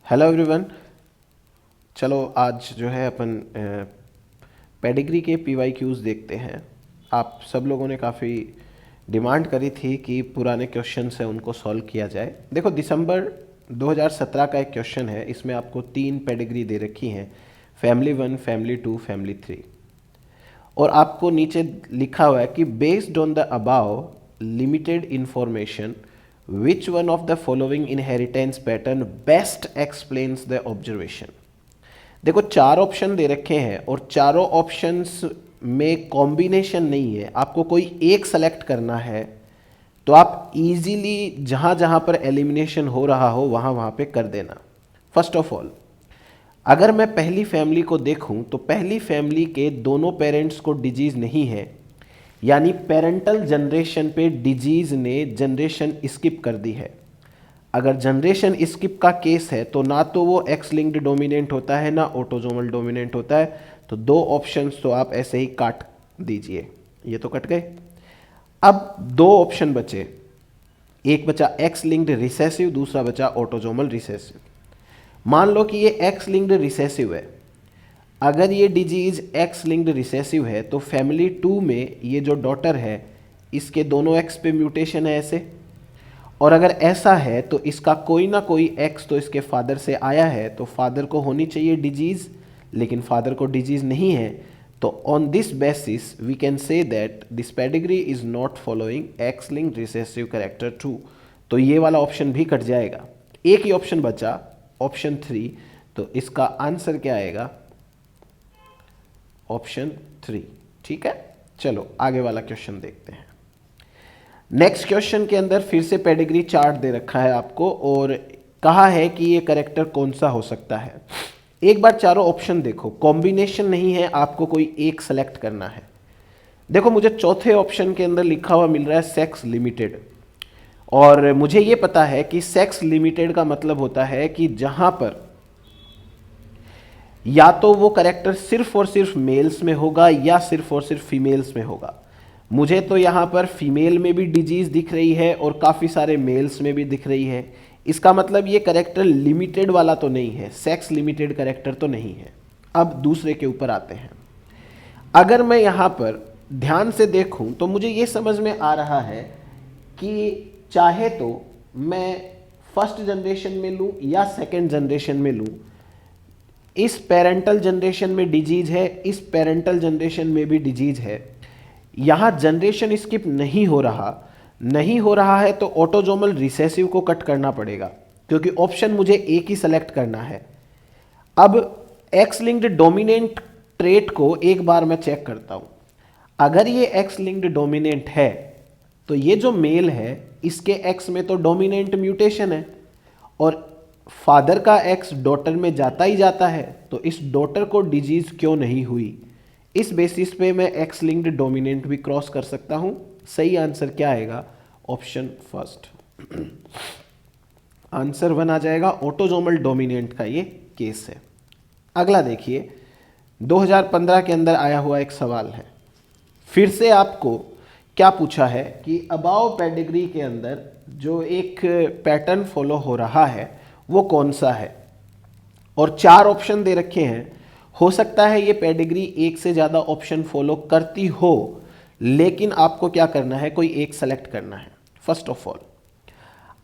Hello everyone. चलो आज जो है अपन पेडिग्री के PYQs देखते हैं। आप सब लोगों ने काफ़ी डिमांड करी थी कि पुराने क्वेश्चन है उनको सॉल्व किया जाए। देखो दिसंबर 2017 का एक क्वेश्चन है, इसमें आपको 3 पेडिग्री दे रखी हैं, फैमिली 1, फैमिली 2, फैमिली 3। और आपको नीचे लिखा हुआ है कि based on the above limited information which one of the following inheritance pattern best explains the observation. देखो 4 ऑप्शन दे रखे हैं और चारों ऑप्शंस में कॉम्बिनेशन नहीं है, आपको कोई एक सेलेक्ट करना है। तो आप इजीली जहां जहां पर एलिमिनेशन हो रहा हो वहां वहां पे कर देना। फर्स्ट ऑफ ऑल, अगर मैं पहली फैमिली को देखूं तो पहली फैमिली के दोनों पेरेंट्स को डिजीज नहीं है, यानी पेरेंटल जनरेशन पे डिजीज ने जनरेशन स्किप कर दी है। अगर जनरेशन स्किप का केस है तो ना तो वो एक्स लिंक्ड डोमिनेंट होता है ना ऑटोजोमल डोमिनेंट होता है। तो 2 ऑप्शंस तो आप ऐसे ही काट दीजिए, ये तो कट गए। अब 2 ऑप्शन बचे, एक बचा एक्स लिंक्ड रिसेसिव, दूसरा बचा ऑटोजोमल रिसेसिव। मान लो कि ये एक्स लिंक्ड रिसेसिव है। अगर ये डिजीज एक्स लिंक्ड रिसेसिव है तो फैमिली 2 में ये जो डॉटर है इसके दोनों एक्स पे म्यूटेशन है ऐसे। और अगर ऐसा है तो इसका कोई ना कोई एक्स तो इसके फादर से आया है, तो फादर को होनी चाहिए डिजीज, लेकिन फादर को डिजीज नहीं है। तो on this basis we can say that this pedigree is not following X linked recessive character 2। तो ये वाला ऑप्शन भी कट जाएगा। एक ही ऑप्शन बचा, ऑप्शन 3। तो इसका आंसर क्या आएगा? ऑप्शन 3। ठीक है, चलो आगे वाला क्वेश्चन देखते हैं। नेक्स्ट क्वेश्चन के अंदर फिर से पेडिग्री चार्ट दे रखा है आपको और कहा है कि ये कैरेक्टर कौन सा हो सकता है। एक बार चारों ऑप्शन देखो, कॉम्बिनेशन नहीं है, आपको कोई एक सेलेक्ट करना है। देखो मुझे चौथे ऑप्शन के अंदर लिखा हुआ मिल रहा है सेक्स लिमिटेड, और मुझे ये पता है कि सेक्स लिमिटेड का मतलब होता है कि जहां पर या तो वो कैरेक्टर सिर्फ और सिर्फ मेल्स में होगा या सिर्फ और सिर्फ फीमेल्स में होगा। मुझे तो यहाँ पर फीमेल में भी डिजीज दिख रही है और काफ़ी सारे मेल्स में भी दिख रही है। इसका मतलब ये कैरेक्टर लिमिटेड वाला तो नहीं है, सेक्स लिमिटेड कैरेक्टर तो नहीं है। अब दूसरे के ऊपर आते हैं। अगर मैं यहाँ पर ध्यान से देखूँ तो मुझे ये समझ में आ रहा है कि चाहे तो मैं फर्स्ट जनरेशन में लूँ या सेकेंड जनरेशन में लूँ, इस पेरेंटल जनरेशन में डिजीज है, इस पेरेंटल जनरेशन में भी डिजीज है। यहाँ जनरेशन स्किप नहीं हो रहा है तो ऑटोजोमल रिसेसिव को कट करना पड़ेगा, क्योंकि ऑप्शन मुझे एक ही सेलेक्ट करना है। अब एक्स लिंक्ड डोमिनेंट ट्रेट को एक बार मैं चेक करता हूँ। अगर ये एक्स लिंक्ड डोमिनेंट है तो ये जो मेल है इसके एक्स में तो डोमिनेंट म्यूटेशन है और फादर का एक्स डॉटर में जाता ही जाता है, तो इस डॉटर को डिजीज क्यों नहीं हुई। इस बेसिस पे मैं एक्स लिंक्ड डोमिनेंट भी क्रॉस कर सकता हूं। सही आंसर क्या आएगा? Option first. आंसर 1 आ जाएगा, ऑटोजोमल डोमिनेंट का ये केस है। अगला देखिए, 2015 के अंदर आया हुआ एक सवाल है। फिर से आपको क्या पूछा है कि अबाव पेडिग्री के अंदर जो एक पैटर्न फॉलो हो रहा है वो कौन सा है, और 4 ऑप्शन दे रखे हैं। हो सकता है ये पेडिग्री एक से ज़्यादा ऑप्शन फॉलो करती हो, लेकिन आपको क्या करना है, कोई एक सेलेक्ट करना है। फर्स्ट ऑफ ऑल,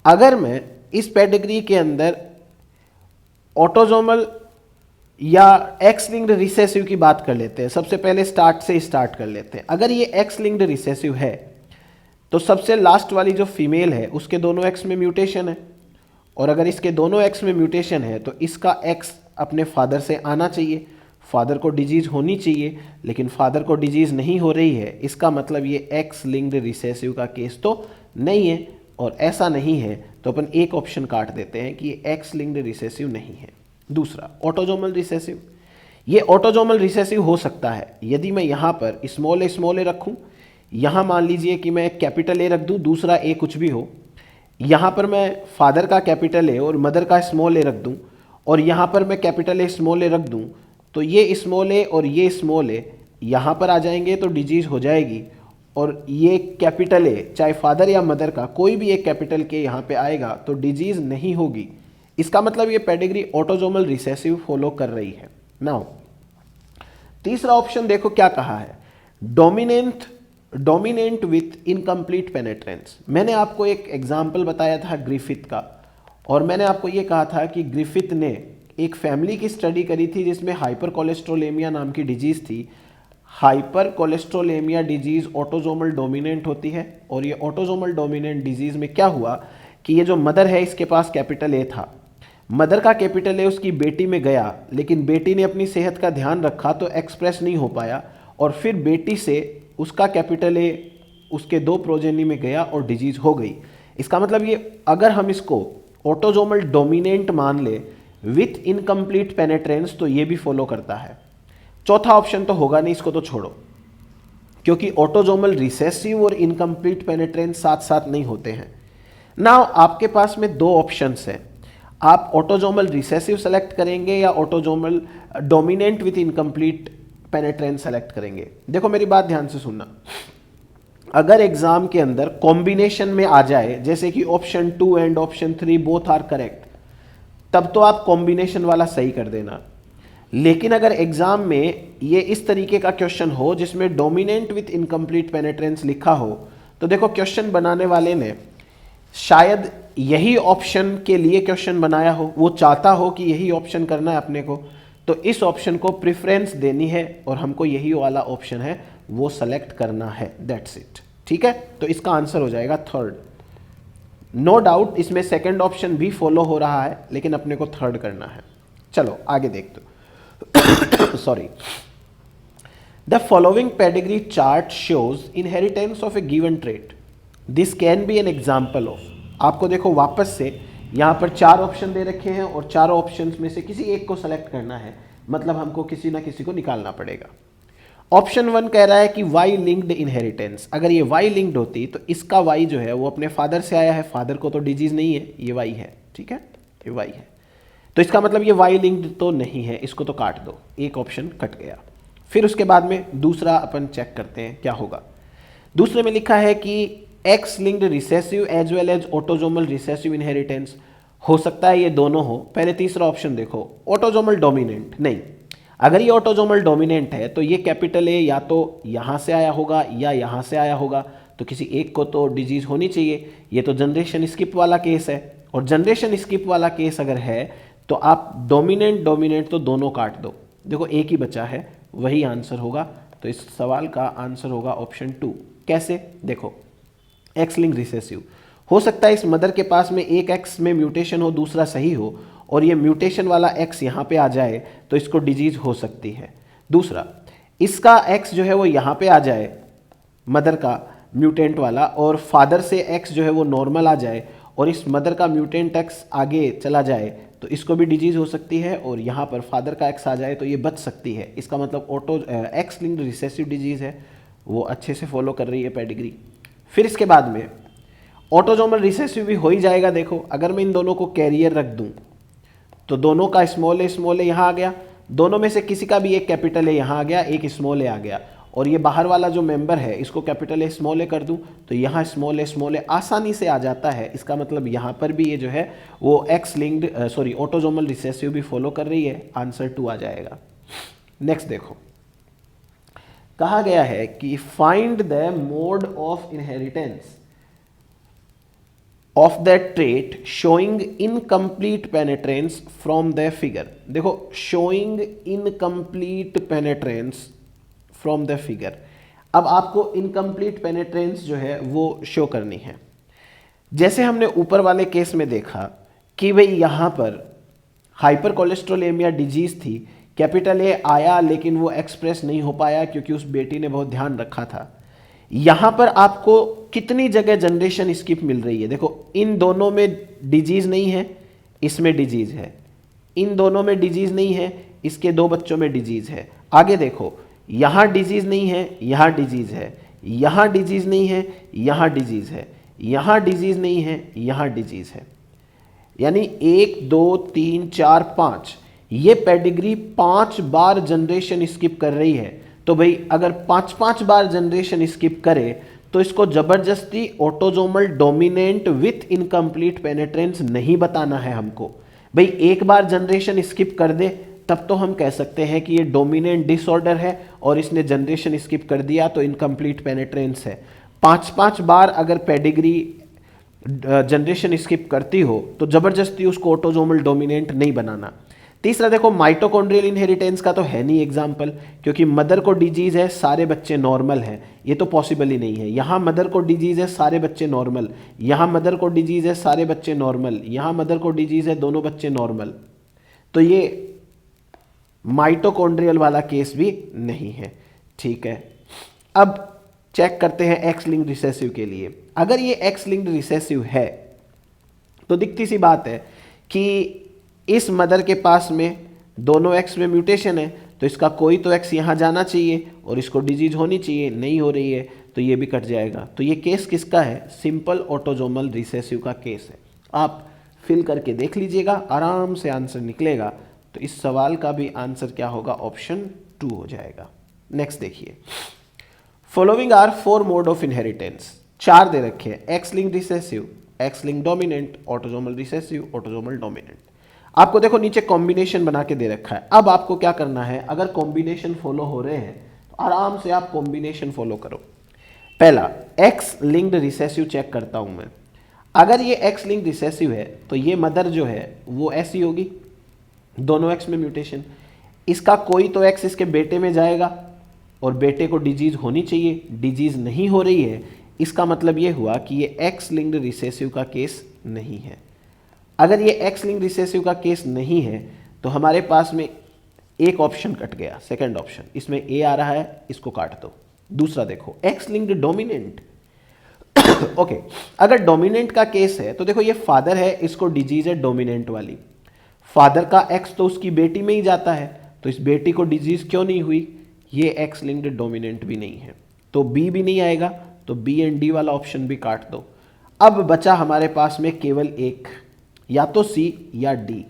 अगर मैं इस पेडिग्री के अंदर ऑटोजोमल या एक्स लिंक्ड रिसेसिव की बात कर लेते हैं, सबसे पहले स्टार्ट कर लेते हैं। अगर ये एक्स लिंक्ड रिसेसिव है तो सबसे लास्ट वाली जो फीमेल है उसके दोनों एक्स में म्यूटेशन है, और अगर इसके दोनों एक्स में म्यूटेशन है तो इसका एक्स अपने फादर से आना चाहिए, फादर को डिजीज होनी चाहिए, लेकिन फादर को डिजीज नहीं हो रही है। इसका मतलब ये एक्स लिंक्ड रिसेसिव का केस तो नहीं है, और ऐसा नहीं है तो अपन एक ऑप्शन काट देते हैं कि ये एक्स लिंक्ड रिसेसिव नहीं है। दूसरा, ऑटोजोमल रिसेसिव। ये ऑटोजोमल रिसेसिव हो सकता है यदि मैं यहाँ पर स्मॉल ए रखूँ, यहाँ मान लीजिए कि मैं कैपिटल ए रख दूँ, दूसरा ए कुछ भी हो, यहाँ पर मैं फादर का कैपिटल ए और मदर का स्मॉल ए रख दूँ, और यहाँ पर मैं कैपिटल ए स्मॉल ए रख दूँ, तो ये स्मॉल ए और ये स्मॉल ए यहाँ पर आ जाएंगे तो डिजीज हो जाएगी, और ये कैपिटल ए चाहे फादर या मदर का कोई भी एक कैपिटल के यहाँ पे आएगा तो डिजीज नहीं होगी। इसका मतलब ये पेडिग्री ऑटोजोमल रिसेसिव फॉलो कर रही है। नाउ तीसरा ऑप्शन देखो क्या कहा है, डोमिनेंट विथ इनकम्प्लीट पेनेट्रेंस। मैंने आपको एक एग्जाम्पल बताया था ग्रिफिथ का, और मैंने आपको ये कहा था कि ग्रिफिथ ने एक फैमिली की स्टडी करी थी जिसमें हाइपर कोलेस्ट्रोलेमिया नाम की डिजीज थी। Hyper cholesterolaemia disease autosomal dominant होती है, और ये ऑटोजोमल डोमिनेंट डिजीज में क्या हुआ कि ये जो मदर है इसके पास कैपिटल ए था, मदर का कैपिटल ए उसकी बेटी में गया, लेकिन बेटी ने अपनी सेहत का ध्यान रखा तो एक्सप्रेस नहीं हो पाया, और फिर बेटी से उसका कैपिटल ए उसके 2 प्रोजेनी में गया और डिजीज हो गई। इसका मतलब ये अगर हम इसको ऑटोजोमल डोमिनेंट मान ले विथ इनकम्प्लीट पेनेट्रेंस तो ये भी फॉलो करता है। चौथा ऑप्शन तो होगा नहीं, इसको तो छोड़ो, क्योंकि ऑटोजोमल रिसेसिव और इनकम्प्लीट पेनेट्रेंस साथ साथ नहीं होते हैं। नाउ आपके पास में 2 ऑप्शंस हैं, आप ऑटोजोमल रिसेसिव सेलेक्ट करेंगे या autosomal dominant with incomplete penetrance select करेंगे। देखो मेरी बात ध्यान से सुनना, अगर एग्जाम के अंदर कॉम्बिनेशन में आ जाए जैसे कि option 2 and option 3 both are correct, तब तो आप कॉम्बिनेशन वाला सही कर देना। लेकिन अगर एग्जाम में ये इस तरीके का क्वेश्चन हो जिसमें डोमिनेंट विथ इनकम्प्लीट पेनेट्रेंस लिखा हो, तो देखो क्वेश्चन बनाने वाले ने शायद यही ऑप्शन के लिए क्वेश्चन बनाया हो, वो चाहता हो कि यही ऑप्शन करना है अपने को, तो इस ऑप्शन को प्रेफरेंस देनी है और हमको यही वाला ऑप्शन है वो सेलेक्ट करना है, दैट्स इट। ठीक है, तो इसका आंसर हो जाएगा 3rd। नो डाउट इसमें सेकंड ऑप्शन भी फॉलो हो रहा है, लेकिन अपने को 3rd करना है। चलो आगे देखते हो। Sorry, the following pedigree chart shows inheritance of A given trait, this can be an example of. आपको देखो वापस से यहाँ पर 4 ऑप्शन दे रखे हैं और चारों ऑप्शंस में से किसी एक को सेलेक्ट करना है, मतलब हमको किसी ना किसी को निकालना पड़ेगा। ऑप्शन 1 कह रहा है कि वाई लिंक्ड इनहेरिटेंस, अगर ये वाई लिंक्ड होती तो इसका वाई जो है वो अपने फादर से आया है, फादर को तो डिजीज नहीं है, ये वाई है। ठीक है, ये वाई है, तो इसका मतलब ये वाई लिंक्ड तो नहीं है, इसको तो काट दो, एक ऑप्शन कट गया। फिर उसके बाद में दूसरा अपन चेक करते हैं क्या होगा। दूसरे में लिखा है कि X linked recessive as well as autosomal recessive inheritance, हो सकता है ये दोनों हो। पहले तीसरा ऑप्शन देखो, ऑटोजोमल डोमिनेंट, नहीं, अगर ये ऑटोजोमल डोमिनेंट है तो ये कैपिटल ए या तो यहाँ से आया होगा या यहाँ से आया होगा, तो किसी एक को तो डिजीज होनी चाहिए। ये तो जनरेशन स्किप वाला केस है, और जनरेशन स्किप वाला केस अगर है तो आप डोमिनेंट तो दोनों काट दो। देखो एक ही बचा है, वही आंसर होगा, तो इस सवाल का आंसर होगा ऑप्शन 2। कैसे, देखो एक्स लिंक रिसेसिव, हो सकता है इस मदर के पास में एक एक्स में म्यूटेशन हो, दूसरा सही हो, और ये म्यूटेशन वाला एक्स यहाँ पे आ जाए तो इसको डिजीज हो सकती है। दूसरा, इसका एक्स जो है वो यहाँ पे आ जाए, मदर का म्यूटेंट वाला, और फादर से एक्स जो है वो नॉर्मल आ जाए, और इस मदर का म्यूटेंट एक्स आगे चला जाए तो इसको भी डिजीज हो सकती है, और यहाँ पर फादर का एक्स आ जाए तो ये बच सकती है। इसका मतलब एक्स लिंक्ड रिसेसिव डिजीज है, वो अच्छे से फॉलो कर रही है पेडिग्री। फिर इसके बाद में ऑटोजोमल रिसेसिव भी हो ही जाएगा। देखो अगर मैं इन दोनों को कैरियर रख दूं तो दोनों का स्मॉल ए यहाँ आ गया, दोनों में से किसी का भी एक कैपिटल ए यहाँ आ गया, एक स्मॉल ए आ गया, और ये बाहर वाला जो मेंबर है इसको कैपिटल ए स्मॉल ए कर दूं तो यहाँ स्मॉल ए आसानी से आ जाता है। इसका मतलब यहाँ पर भी ये जो है वो एक्स लिंक्ड ऑटोजोमल रिसेसिव भी फॉलो कर रही है, आंसर 2 आ जाएगा। नेक्स्ट देखो, कहा गया है कि find the mode of inheritance of that trait showing incomplete penetrance from the figure. देखो showing incomplete penetrance from the figure, अब आपको इनकम्प्लीट पेनेट्रेंस जो है वो शो करनी है। जैसे हमने ऊपर वाले केस में देखा कि भाई यहाँ पर हाइपर कोलेस्ट्रोलेमिया डिजीज थी, कैपिटल ए आया लेकिन वो एक्सप्रेस नहीं हो पाया क्योंकि उस बेटी ने बहुत ध्यान रखा था। यहाँ पर आपको कितनी जगह जनरेशन स्किप मिल रही है, देखो इन दोनों में डिजीज नहीं है, इसमें डिजीज है, इन दोनों में डिजीज नहीं है, इसके 2 बच्चों में डिजीज है। आगे देखो, यहाँ डिजीज नहीं है, यहाँ डिजीज है, यहाँ डिजीज नहीं है, यहाँ डिजीज है, यहाँ डिजीज नहीं है, यहाँ डिजीज है। यानी 1 2 3 4 5, ये पेडिग्री 5 बार जनरेशन स्किप कर रही है। तो भाई अगर 5 बार जनरेशन स्किप करे तो इसको जबरदस्ती autosomal dominant with incomplete penetrance नहीं बताना है हमको। भाई एक बार जनरेशन स्किप कर दे तब तो हम कह सकते हैं कि ये डोमिनेंट डिसऑर्डर है और इसने जनरेशन स्किप कर दिया तो इनकम्प्लीट पेनिट्रेंस है। 5-5 बार अगर पेडिग्री जनरेशन स्किप करती हो तो जबरदस्ती उसको ऑटोजोमल डोमिनेंट नहीं बनाना। तीसरा देखो, माइटोकॉन्ड्रियल इनहेरिटेंस का तो है नहीं एग्जाम्पल, क्योंकि मदर को डिजीज है सारे बच्चे नॉर्मल हैं, ये तो पॉसिबल ही नहीं है। यहाँ मदर को डिजीज है सारे बच्चे नॉर्मल, यहाँ मदर को डिजीज है सारे बच्चे नॉर्मल, यहाँ मदर को डिजीज है दोनों बच्चे नॉर्मल, तो ये माइटोकॉन्ड्रियल वाला केस भी नहीं है। ठीक है, अब चेक करते हैं एक्स लिंक्ड रिसेसिव के लिए। अगर ये एक्स लिंक्ड रिसेसिव है तो दिखती सी बात है कि इस मदर के पास में दोनों एक्स में म्यूटेशन है, तो इसका कोई तो एक्स यहाँ जाना चाहिए और इसको डिजीज होनी चाहिए, नहीं हो रही है तो ये भी कट जाएगा। तो ये केस किसका है? सिंपल ऑटोजोमल रिसेसिव का केस है। आप फिल करके देख लीजिएगा, आराम से आंसर निकलेगा। तो इस सवाल का भी आंसर क्या होगा? ऑप्शन 2 हो जाएगा। नेक्स्ट देखिए, following are 4 mode of inheritance. 4 दे रखे हैं, X linked recessive, X linked dominant, autosomal recessive, autosomal dominant. आपको देखो नीचे कॉम्बिनेशन बना के दे रखा है। अब आपको क्या करना है, अगर कॉम्बिनेशन फॉलो हो रहे हैं तो आराम से आप कॉम्बिनेशन फॉलो करो। पहला, एक्स लिंक्ड रिसेसिव चेक करता हूं मैं। अगर ये एक्स लिंक्ड रिसेसिव है तो ये मदर जो है वो ऐसी होगी, दोनों एक्स में म्यूटेशन, इसका कोई तो एक्स इसके बेटे में जाएगा और बेटे को डिजीज होनी चाहिए, डिजीज नहीं हो रही है, इसका मतलब ये हुआ कि ये एक्स लिंक्ड रिसेसिव का केस नहीं है। अगर ये एक्स लिंक्ड रिसेसिव का केस नहीं है तो हमारे पास में एक ऑप्शन कट गया, सेकंड ऑप्शन, इसमें ए आ रहा है, इसको काट दो। दूसरा देखो, एक्स लिंक्ड डोमिनेंट। ओके, अगर डोमिनेंट का केस है तो देखो ये फादर है, इसको डिजीज है डोमिनेंट वाली, फादर का एक्स तो उसकी बेटी में ही जाता है, तो इस बेटी को डिजीज क्यों नहीं हुई? ये एक्स लिंक्ड डोमिनेंट भी नहीं है, तो बी भी नहीं आएगा, तो बी एंड डी वाला ऑप्शन भी काट दो। अब बचा हमारे पास में केवल एक, या तो सी या डी।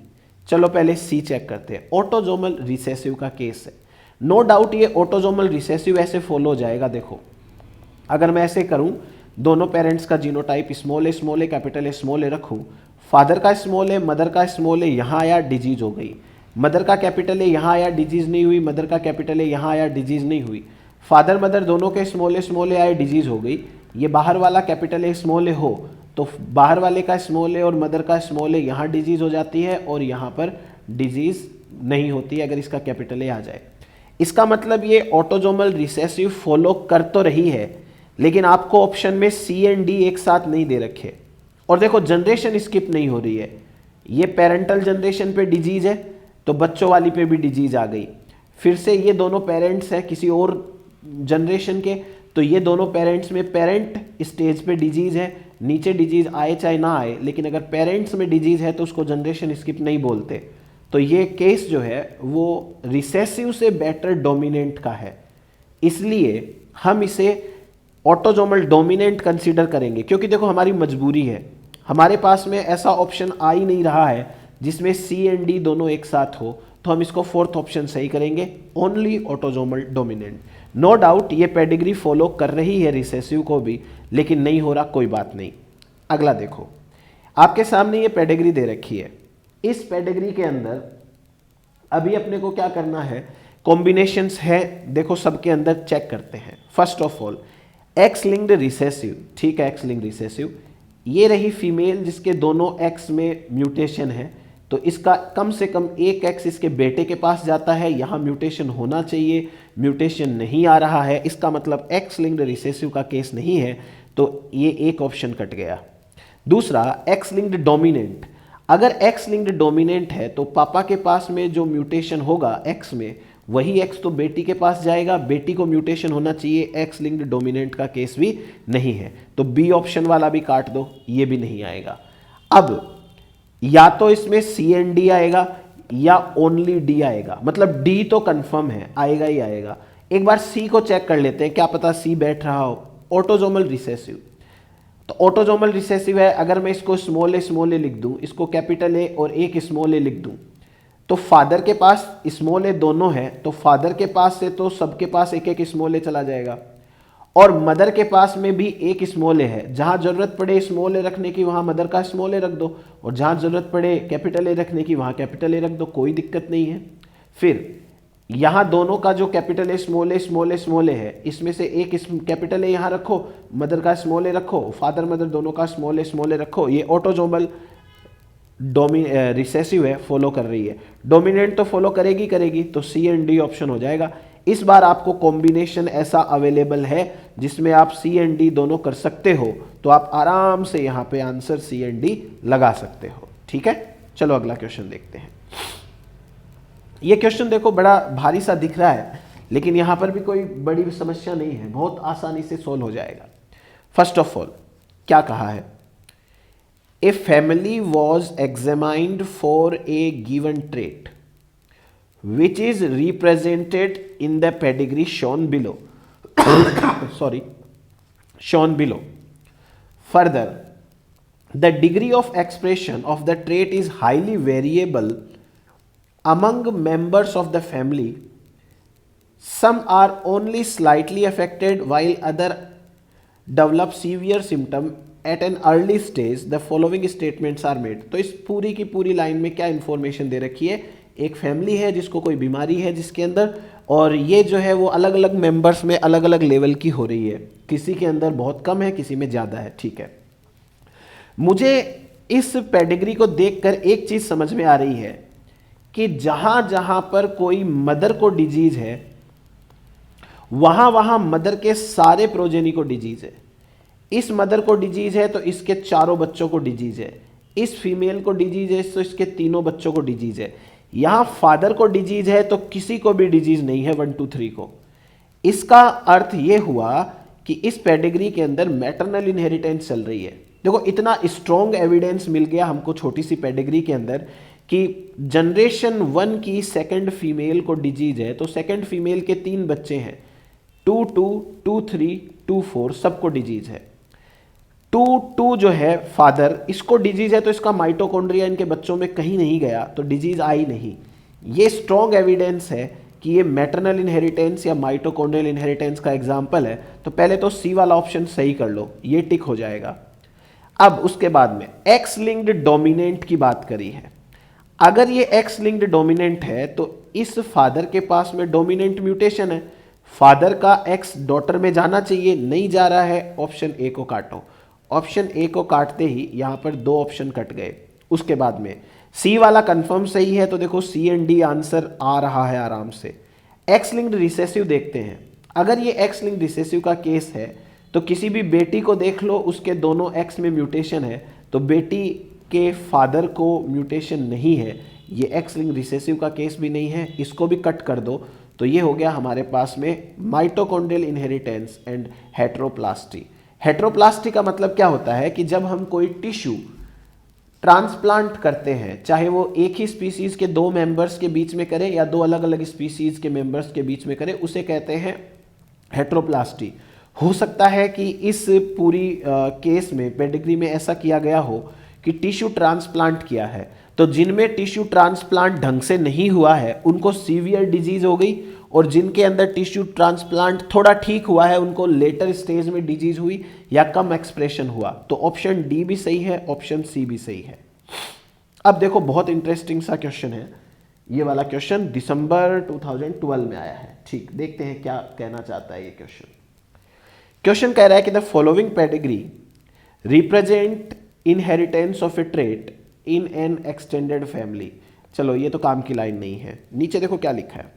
चलो पहले सी चेक करते हैं, ऑटोजोमल रिसेसिव का केस है। नो डाउट ये ऑटोजोमल रिसेसिव ऐसे फॉलो हो जाएगा। देखो अगर मैं ऐसे करूं, दोनों पेरेंट्स का genotype small A capital A small A रखूं, फादर का स्मॉल ए, मदर का स्मॉल ए, यहाँ आया डिजीज हो गई, मदर का कैपिटल ए यहाँ आया डिजीज नहीं हुई, मदर का कैपिटल ए यहाँ आया डिजीज नहीं हुई, फादर मदर दोनों के स्मॉल ए आए डिजीज हो गई, ये बाहर वाला कैपिटल ए स्मॉल ए हो तो बाहर वाले का स्मॉल ए और मदर का स्मॉल ए यहाँ डिजीज हो जाती है और यहाँ पर डिजीज नहीं होती है अगर इसका कैपिटल ए आ जाए। इसका मतलब ये ऑटोजोमल रिसेसिव फॉलो कर तो रही है, लेकिन आपको ऑप्शन में सी एंड डी एक साथ नहीं दे रखे। और देखो जनरेशन स्किप नहीं हो रही है, ये पेरेंटल जनरेशन पे डिजीज है तो बच्चों वाली पे भी डिजीज आ गई। फिर से ये दोनों पेरेंट्स हैं किसी और जनरेशन के, तो ये दोनों पेरेंट्स में पेरेंट स्टेज पे डिजीज है, नीचे डिजीज आए चाहे ना आए, लेकिन अगर पेरेंट्स में डिजीज है तो उसको जनरेशन स्किप नहीं बोलते। तो ये केस जो है वो रिसेसिव से बेटर डोमिनेंट का है, इसलिए हम इसे ऑटोजोमल डोमिनेंट कंसीडर करेंगे। क्योंकि देखो हमारी मजबूरी है, हमारे पास में ऐसा ऑप्शन आ ही नहीं रहा है जिसमें सी एंड डी दोनों एक साथ हो, तो हम इसको फोर्थ ऑप्शन सही करेंगे, only autosomal dominant. No doubt ये पेडिग्री फॉलो कर रही है रिसेसिव को भी, लेकिन नहीं हो रहा, कोई बात नहीं। अगला देखो, आपके सामने ये पेडिग्री दे रखी है, इस पेडिग्री के अंदर अभी अपने को क्या करना है, कॉम्बिनेशंस है, देखो सबके अंदर चेक करते हैं। First of all x linked recessive, ठीक है, एक्स लिंक्ड रिसेसिव, ये रही फीमेल जिसके दोनों एक्स में म्यूटेशन है, तो इसका कम से कम एक एक्स इसके बेटे के पास जाता है, यहाँ म्यूटेशन होना चाहिए, म्यूटेशन नहीं आ रहा है, इसका मतलब एक्स लिंक्ड रिसेसिव का केस नहीं है, तो ये एक ऑप्शन कट गया। दूसरा एक्स लिंक्ड डोमिनेंट, अगर एक्स लिंक्ड डोमिनेंट है तो पापा के पास में जो म्यूटेशन होगा एक्स में, वही एक्स तो बेटी के पास जाएगा, बेटी को म्यूटेशन होना चाहिए, एक्स लिंक्ड डोमिनेंट का केस भी नहीं है, तो बी ऑप्शन वाला भी काट दो, ये भी नहीं आएगा। अब या तो इसमें सी एंड डी आएगा या ओनली डी आएगा, मतलब डी तो कंफर्म है, आएगा ही आएगा। एक बार सी को चेक कर लेते हैं, क्या पता सी बैठ रहा हो, ऑटोजोमल रिसेसिव। तो ऑटोजोमल रिसेसिव है, अगर मैं इसको स्मॉल ए लिख दूं, इसको कैपिटल ए और एक स्मॉल ए लिख दूं, तो फादर के पास स्मॉल ए दोनों है, तो फादर के पास से तो सबके पास एक एक स्मॉल ए चला जाएगा, और मदर के पास में भी एक स्मॉल ए है, जहां जरूरत पड़े स्मॉल ए रखने की वहां मदर का स्मॉल ए रख दो, और जहां जरूरत पड़े कैपिटल ए रखने की वहां कैपिटल ए रख दो, कोई दिक्कत नहीं है। फिर यहां दोनों का जो capital A small A small A small A है, इसमें से एक कैपिटल ए यहां रखो, मदर का स्मॉल ए रखो, फादर मदर दोनों का स्मॉल ए रखो। ये ऑटोजोमल रिसेसिव है, फॉलो कर रही है। डोमिनेंट तो फॉलो करेगी करेगी, तो सी एंड डी ऑप्शन हो जाएगा। इस बार आपको कॉम्बिनेशन ऐसा अवेलेबल है जिसमें आप सी एंड डी दोनों कर सकते हो, तो आप आराम से यहां पे आंसर सी एंड डी लगा सकते हो। ठीक है, चलो अगला क्वेश्चन देखते हैं। ये क्वेश्चन देखो बड़ा भारी सा दिख रहा है, लेकिन यहां पर भी कोई बड़ी समस्या नहीं है, बहुत आसानी से सोल्व हो जाएगा। फर्स्ट ऑफ ऑल क्या कहा है, a family was examined for a given trait which is represented in the pedigree shown below. Sorry, shown below. Further, the degree of expression of the trait is highly variable among members of the family. Some are only slightly affected while other develop severe symptom at an early stage. The following statements are made. तो इस पूरी की पूरी line में क्या information दे रखी है, एक फैमिली है जिसको कोई बीमारी है जिसके अंदर, और ये जो है वो अलग अलग मेंबर्स में अलग अलग लेवल की हो रही है, किसी के अंदर बहुत कम है किसी में ज़्यादा है। ठीक है, मुझे इस पेडिग्री को देखकर एक चीज़ समझ में आ रही है कि जहाँ जहाँ पर कोई मदर को डिजीज़ है वहाँ वहाँ मदर के सारे प्रोजेनी को डिजीज़ है। इस मदर को डिजीज़ है तो इसके चारों बच्चों को डिजीज़ है, इस फीमेल को डिजीज़ है तो इसके तीनों बच्चों को डिजीज़ है। यहां फादर को डिजीज है तो किसी को भी डिजीज नहीं है 1 2 3 को। इसका अर्थ यह हुआ कि इस पेडिग्री के अंदर मैटरनल इनहेरिटेंस चल रही है। देखो इतना स्ट्रॉन्ग एविडेंस मिल गया हमको छोटी सी पेडिग्री के अंदर कि जनरेशन 1 की सेकंड फीमेल को डिजीज है, तो सेकंड फीमेल के 3 बच्चे हैं, 2 2 2 3 2 4 सबको डिजीज है। 2 2 जो है फादर, इसको डिजीज है तो इसका माइटोकॉन्ड्रिया इनके बच्चों में कहीं नहीं गया, तो डिजीज आई नहीं। ये स्ट्रॉन्ग एविडेंस है कि ये मैटरनल इनहेरिटेंस या माइटोकॉन्ड्रियल इनहेरिटेंस का एग्जांपल है। तो पहले तो सी वाला ऑप्शन सही कर लो, ये टिक हो जाएगा। अब उसके बाद में एक्स लिंक्ड डोमिनेंट की बात करी है। अगर ये एक्स लिंक्ड डोमिनेंट है तो इस फादर के पास में डोमिनेंट म्यूटेशन है, फादर का एक्स डॉटर में जाना चाहिए, नहीं जा रहा है, ऑप्शन ए को काटो। ऑप्शन ए को काटते ही यहां पर 2 ऑप्शन कट गए। उसके बाद में सी वाला कंफर्म सही है, तो देखो सी एंड डी आंसर आ रहा है आराम से। एक्स लिंक्ड रिसेसिव देखते हैं। अगर ये एक्स लिंक्ड रिसेसिव का केस है तो किसी भी बेटी को देख लो, उसके दोनों एक्स में म्यूटेशन है, तो बेटी के फादर को म्यूटेशन नहीं है, ये एक्स लिंक्ड रिसेसिव का केस भी नहीं है, इसको भी कट कर दो। तो ये हो गया हमारे पास में माइटोकॉन्ड्रियल इनहेरिटेंस एंड हेट्रोप्लास्टी। हेट्रोप्लास्टी का मतलब क्या होता है कि जब हम कोई टिश्यू ट्रांसप्लांट करते हैं, चाहे वो एक ही स्पीसीज के 2 मेंबर्स के बीच में करें या 2 अलग अलग स्पीसीज के मेंबर्स के बीच में करें, उसे कहते हैं हेट्रोप्लास्टी। हो सकता है कि इस पूरी केस में पेडिग्री में ऐसा किया गया हो कि टिश्यू ट्रांसप्लांट किया है, तो जिनमें टिश्यू ट्रांसप्लांट ढंग से नहीं हुआ है उनको सीवियर डिजीज हो गई, और जिनके अंदर टिश्यू ट्रांसप्लांट थोड़ा ठीक हुआ है उनको लेटर स्टेज में डिजीज हुई या कम एक्सप्रेशन हुआ। तो ऑप्शन डी भी सही है, ऑप्शन सी भी सही है। अब देखो बहुत इंटरेस्टिंग सा क्वेश्चन है, ये वाला क्वेश्चन दिसंबर 2012 में आया है। ठीक, देखते हैं क्या कहना चाहता है ये क्वेश्चन। क्वेश्चन कह रहा है कि the following pedigree represent inheritance of A trait in an extended family. चलो ये तो काम की लाइन नहीं है, नीचे देखो क्या लिखा है,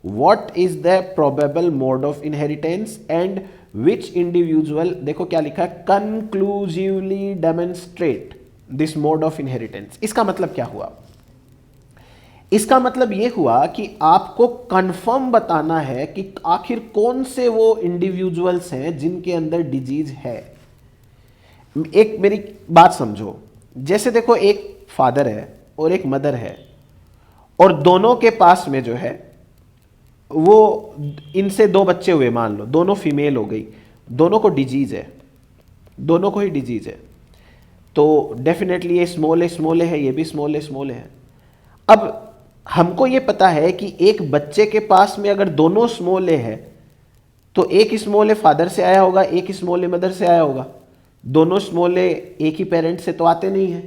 What is the probable mode of inheritance and which individual, देखो क्या लिखा है, conclusively demonstrate this mode of inheritance। इसका मतलब क्या हुआ, इसका मतलब यह हुआ कि आपको कंफर्म बताना है कि आखिर कौन से वो इंडिविजुअल्स हैं जिनके अंदर डिजीज है। एक मेरी बात समझो, जैसे देखो एक फादर है और एक मदर है, और दोनों के पास में जो है वो इनसे 2 बच्चे हुए, मान लो दोनों फीमेल हो गई, दोनों को डिजीज है, दोनों को ही डिजीज है, तो डेफिनेटली ये स्मॉल ए है, ये भी स्मॉल ए है। अब हमको ये पता है कि एक बच्चे के पास में अगर दोनों स्मॉल ए है तो एक स्मॉल ए फादर से आया होगा, एक स्मॉल ए मदर से आया होगा। दोनों स्मॉल ए एक ही पेरेंट से तो आते नहीं है।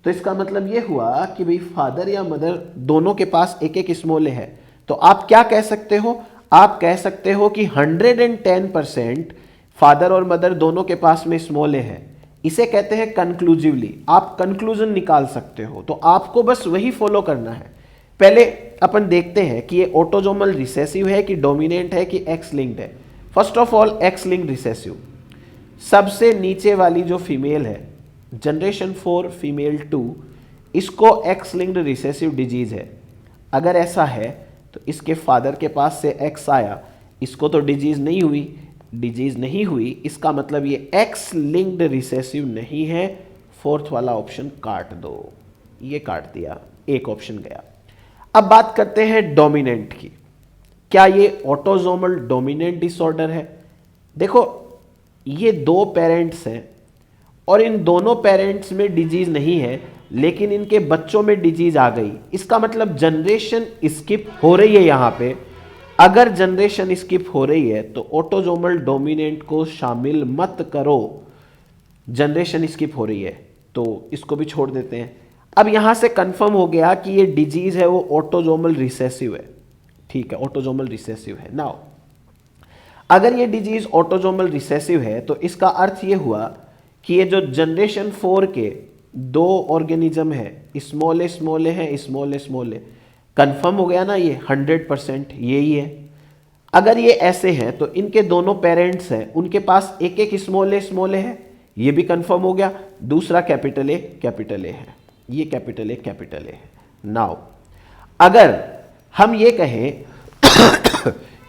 तो इसका मतलब ये हुआ कि भाई फादर या मदर दोनों के पास एक एक स्मॉल ए है। तो आप क्या कह सकते हो, आप कह सकते हो कि 110% फादर और मदर दोनों के पास में स्मॉल ए है। इसे कहते हैं कंक्लूसिवली, आप कंक्लूजन निकाल सकते हो। तो आपको बस वही फॉलो करना है। पहले अपन देखते हैं कि ये ऑटोजोमल रिसेसिव है कि डोमिनेंट है कि एक्स लिंक्ड है। First of all x linked recessive, सबसे नीचे वाली जो फीमेल है जनरेशन 4 फीमेल 2, इसको एक्स लिंक्ड रिसेसिव डिजीज है। अगर ऐसा है तो इसके फादर के पास से एक्स आया, इसको तो डिजीज नहीं हुई, डिजीज नहीं हुई, इसका मतलब ये एक्स लिंक्ड रिसेसिव नहीं है। फोर्थ वाला ऑप्शन काट दो, ये काट दिया, एक ऑप्शन गया। अब बात करते हैं डोमिनेंट की। क्या ये ऑटोजोमल डोमिनेंट डिसऑर्डर है? देखो ये दो पेरेंट्स हैं और इन दोनों पेरेंट्स में डिजीज नहीं है, लेकिन इनके बच्चों में डिजीज आ गई। इसका मतलब जनरेशन स्किप हो रही है। यहां पे अगर जनरेशन स्किप हो रही है तो ऑटोजोमल डोमिनेंट को शामिल मत करो। जनरेशन स्किप हो रही है तो इसको भी छोड़ देते हैं। अब यहां से कंफर्म हो गया कि ये डिजीज है वो ऑटोजोमल रिसेसिव है। ठीक है, ऑटोजोमल रिसेसिव है। नाउ अगर ये डिजीज ऑटोजोमल रिसेसिव है तो इसका अर्थ ये हुआ कि ये जो जनरेशन 4 के दो ऑर्गेनिज्म है, स्मॉल ए है, स्मॉल ए, कंफर्म हो गया ना, ये 100% यही है। अगर ये ऐसे हैं तो इनके दोनों पेरेंट्स हैं, उनके पास एक एक स्मॉल ए है, ये भी कंफर्म हो गया। दूसरा कैपिटल ए है, ये कैपिटल ए है। नाउ अगर हम ये कहें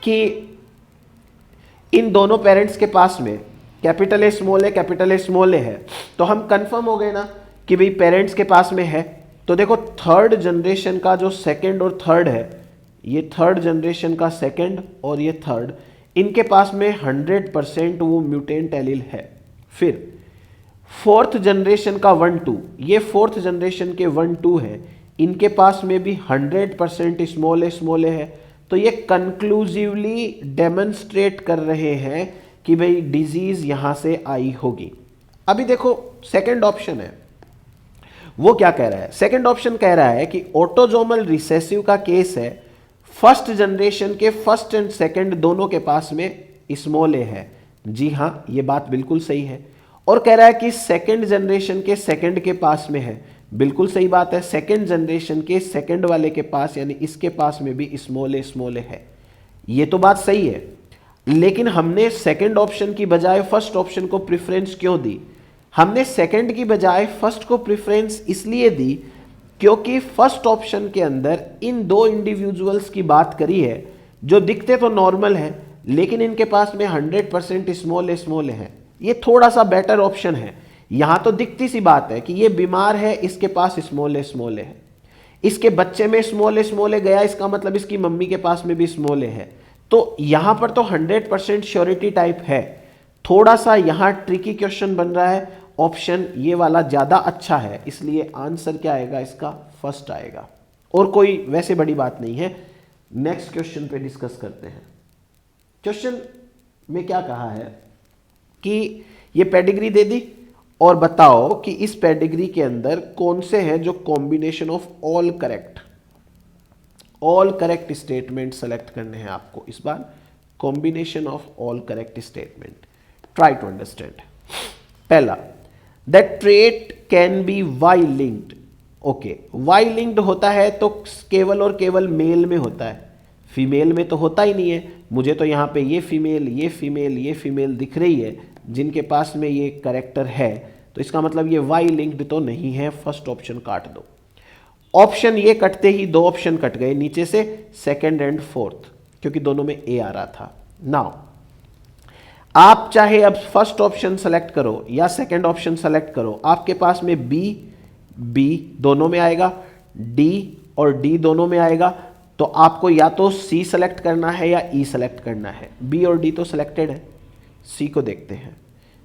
कि इन दोनों पेरेंट्स के पास में कैपिटल ए स्मॉल ए है, तो हम कंफर्म हो गए ना कि भाई पेरेंट्स के पास में है। तो देखो थर्ड जनरेशन का जो सेकंड और थर्ड है, ये थर्ड जनरेशन का सेकंड और ये थर्ड, इनके पास में 100% वो म्यूटेंट एलील है। फिर फोर्थ जनरेशन का 1-2, ये फोर्थ जनरेशन के 1-2 है, इनके पास में भी 100% स्मॉल ए है। तो ये कंक्लूसिवली डेमोन्स्ट्रेट कर रहे हैं कि भाई डिजीज यहां से आई होगी। अभी देखो सेकंड ऑप्शन है, वो क्या कह रहा है? सेकंड ऑप्शन कह रहा है कि ऑटोजोमल रिसेसिव का केस है, फर्स्ट जनरेशन के फर्स्ट एंड सेकंड दोनों के पास में स्मॉल ए है। जी हां, ये बात बिल्कुल सही है। और कह रहा है कि सेकंड जनरेशन के सेकंड के पास में है, बिल्कुल सही बात है। सेकंड जनरेशन के सेकंड वाले के पास यानी इसके पास में भी स्मॉल ए है, ये तो बात सही है। लेकिन हमने सेकंड ऑप्शन की बजाय फर्स्ट ऑप्शन को प्रेफरेंस क्यों दी? हमने सेकंड की बजाय फर्स्ट को प्रेफरेंस इसलिए दी क्योंकि फर्स्ट ऑप्शन के अंदर इन दो इंडिविजुअल्स की बात करी है जो दिखते तो नॉर्मल है, लेकिन इनके पास में 100% स्मॉल ए है। ये थोड़ा सा बेटर ऑप्शन है। यहां तो दिखती सी बात है कि ये बीमार है, इसके पास स्मॉल ए है, इसके बच्चे में स्मॉल ए गया, इसका मतलब इसकी मम्मी के पास में भी स्मॉल ए है। तो यहां पर तो 100% श्योरिटी टाइप है। थोड़ा सा यहां ट्रिकी क्वेश्चन बन रहा है, ऑप्शन ये वाला ज्यादा अच्छा है, इसलिए आंसर क्या आएगा इसका? फर्स्ट आएगा। और कोई वैसे बड़ी बात नहीं है। नेक्स्ट क्वेश्चन पे डिस्कस करते हैं। क्वेश्चन में क्या कहा है कि ये पेडिग्री दे दी और बताओ कि इस पेडिग्री के अंदर कौन से हैं जो combination of all correct statement select करने हैं आपको इस बार। Combination of all correct statement, try to understand. पहला, that trait can be Y linked. Okay, Y linked होता है तो केवल और केवल मेल में होता है, फीमेल में तो होता ही नहीं है। मुझे तो यहाँ पे ये फीमेल दिख रही है जिनके पास में ये करेक्टर है, तो इसका मतलब ये वाई लिंक्ड तो नहीं है। फर्स्ट ऑप्शन काट दो। ऑप्शन ये कटते ही दो ऑप्शन कट गए नीचे से, सेकंड एंड फोर्थ, क्योंकि दोनों में ए आ रहा था। नाउ आप चाहे अब फर्स्ट ऑप्शन सेलेक्ट करो या सेकंड ऑप्शन सेलेक्ट करो, आपके पास में बी दोनों में आएगा, डी और डी दोनों में आएगा। तो आपको या तो सी सेलेक्ट करना है या ई सेलेक्ट करना है। बी और डी तो सिलेक्टेड है, सी को देखते हैं।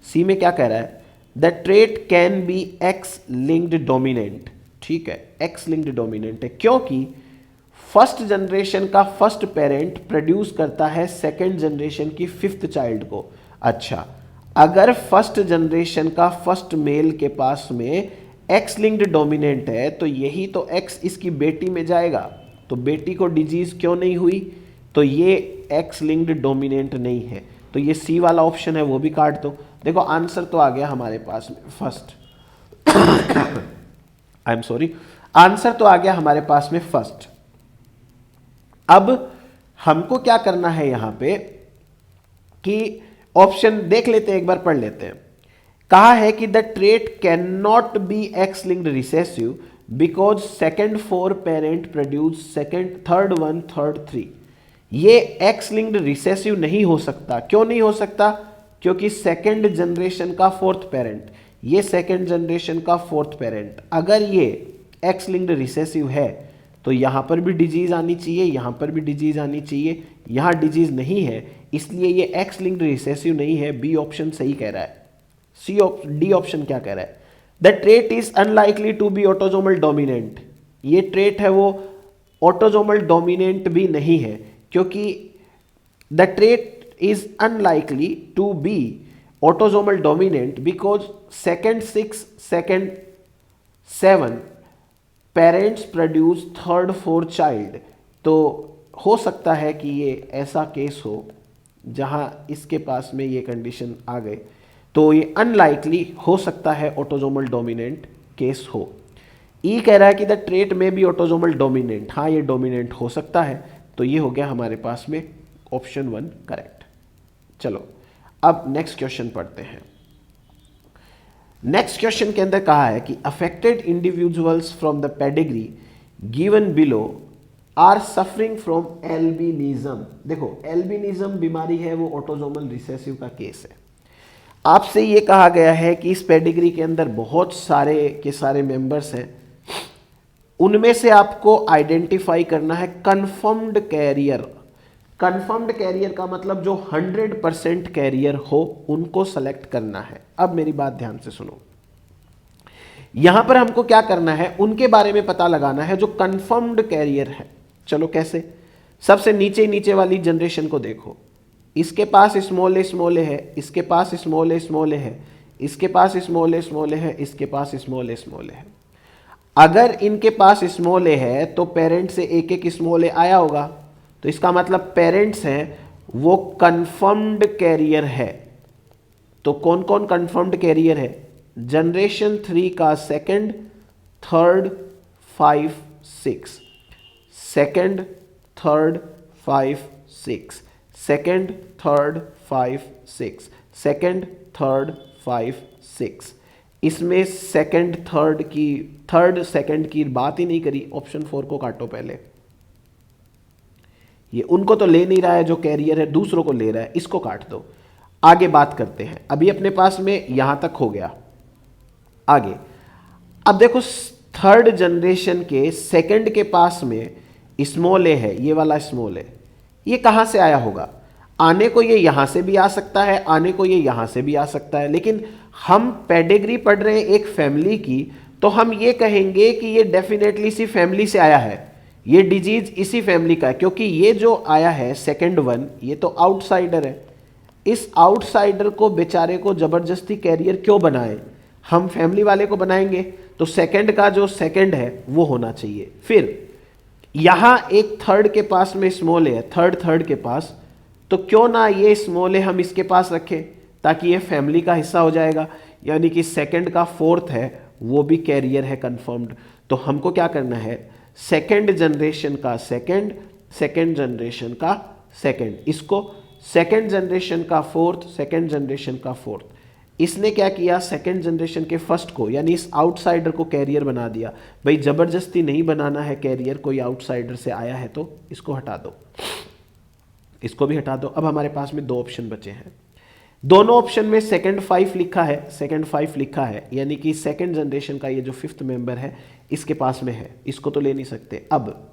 सी में क्या कह रहा है? The trait can B x linked dominant. ठीक है, एक्स लिंक्ड डोमिनेंट है क्योंकि फर्स्ट जनरेशन का फर्स्ट पेरेंट प्रोड्यूस करता है सेकंड जनरेशन की फिफ्थ चाइल्ड को। अच्छा, अगर फर्स्ट जनरेशन का फर्स्ट मेल के पास में एक्स लिंक्ड डोमिनेंट है तो यही तो एक्स इसकी बेटी में जाएगा, तो बेटी को डिजीज क्यों नहीं हुई? तो ये एक्स लिंक्ड डोमिनेंट नहीं है, तो ये सी वाला ऑप्शन है वो भी काट दो। देखो आंसर तो आ गया हमारे पास में first I am sorry, answer तो आ गया हमारे पास में फर्स्ट। अब हमको क्या करना है यहां पे कि ऑप्शन देख लेते हैं, एक बार पढ़ लेते हैं। कहा है कि the trait can not be x linked recessive because second four parent produce second third one third three. ये एक्स लिंक्ड रिसेसिव नहीं हो सकता। क्यों नहीं हो सकता? क्योंकि सेकेंड जनरेशन का फोर्थ पेरेंट, ये सेकेंड जनरेशन का फोर्थ पेरेंट, अगर ये एक्स लिंक्ड रिसेसिव है तो यहां पर भी डिजीज आनी चाहिए, यहां पर भी डिजीज आनी चाहिए, यहां डिजीज नहीं है इसलिए ये एक्स लिंक्ड रिसेसिव नहीं है। बी ऑप्शन सही कह रहा है। डी ऑप्शन क्या कह रहा है? The trait is unlikely to be autosomal dominant. ये ट्रेट है वो ऑटोजोमल डोमिनेंट भी नहीं है, क्योंकि the trait is unlikely to be autosomal dominant because second 6 second 7 parents produce third fourth child. तो हो सकता है कि ये ऐसा केस हो जहां इसके पास में ये कंडीशन आ गए, तो ये अनलाइकली हो सकता है ऑटोजोमल डोमिनेंट केस हो। ई कह रहा है कि द ट्रेट में भी ऑटोजोमल डोमिनेंट, हाँ ये डोमिनेंट हो सकता है, तो ये हो गया हमारे पास में ऑप्शन 1 करेक्ट। चलो अब नेक्स्ट क्वेश्चन पढ़ते हैं। नेक्स्ट क्वेश्चन के अंदर कहा है कि affected individuals from the pedigree given below are suffering from albinism. देखो एल्बिनिज्म बीमारी है वो ऑटोजोमल रिसेसिव का केस है। आपसे ये कहा गया है कि इस पेडिग्री के अंदर बहुत सारे के सारे मेंबर्स हैं, उनमें से आपको आइडेंटिफाई करना है कंफर्म्ड कैरियर। कंफर्म्ड कैरियर का मतलब जो 100% कैरियर हो उनको सेलेक्ट करना है। अब मेरी बात ध्यान से सुनो, यहां पर हमको क्या करना है, उनके बारे में पता लगाना है जो कंफर्म्ड कैरियर है। चलो कैसे? सबसे नीचे नीचे वाली जनरेशन को देखो, इसके पास स्मॉल ए है, इसके पास स्मॉल ए है, इसके पास स्मॉल ए है, इसके पास स्मॉल ए है। अगर इनके पास स्मॉल ए है तो पेरेंट से एक एक स्मॉल ए आया होगा, तो इसका मतलब पेरेंट्स हैं वो कंफर्म्ड कैरियर है। तो कौन कौन कंफर्म्ड कैरियर है? जनरेशन 3 का second, third, 5, 6, second, third, 5, 6, second, third, 5, 6, second, third, 5, 6। इसमें थर्ड सेकंड की बात ही नहीं करी। ऑप्शन 4 को काटो पहले, ये उनको तो ले नहीं रहा है, जो कैरियर है दूसरों को ले रहा है, इसको काट दो। आगे बात करते हैं, अभी अपने पास में यहां तक हो गया। आगे अब देखो थर्ड जनरेशन के सेकंड के पास में स्मॉल ए है, ये वाला स्मॉल ए, ये कहां से आया होगा? आने को ये यहां से भी आ सकता है, आने को ये यहां से भी आ सकता है, लेकिन हम पेडिग्री पढ़ रहे हैं एक फैमिली की, तो हम ये कहेंगे कि ये डेफिनेटली इसी फैमिली से आया है, ये डिजीज इसी फैमिली का है, क्योंकि ये जो आया है सेकंड 1 ये तो आउटसाइडर है। इस आउटसाइडर को बेचारे को जबरदस्ती कैरियर क्यों बनाए? हम फैमिली वाले को बनाएंगे, तो सेकंड का जो सेकंड है वो होना चाहिए। फिर यहां एक थर्ड के पास में स्मॉल है, थर्ड के पास, तो क्यों ना ये स्मॉल है हम इसके पास रखें ताकि ये फैमिली का हिस्सा हो जाएगा, यानी कि सेकंड का फोर्थ है वो भी कैरियर है कंफर्म्ड। तो हमको क्या करना है, सेकंड जनरेशन का सेकंड, सेकंड जनरेशन का सेकंड, इसको सेकंड जनरेशन का फोर्थ, सेकंड जनरेशन का फोर्थ। इसने क्या किया, सेकंड जनरेशन के फर्स्ट को यानी इस आउटसाइडर को कैरियर बना दिया। भाई जबरदस्ती नहीं बनाना है कैरियर, कोई आउटसाइडर से आया है तो इसको हटा दो, इसको भी हटा दो। अब हमारे पास में 2 ऑप्शन बचे हैं, दोनों ऑप्शन में सेकंड 5 लिखा है, सेकंड 5 लिखा है, यानी कि सेकंड जनरेशन का ये जो 5th मेंबर है इसके पास में है, इसको तो ले नहीं सकते। अब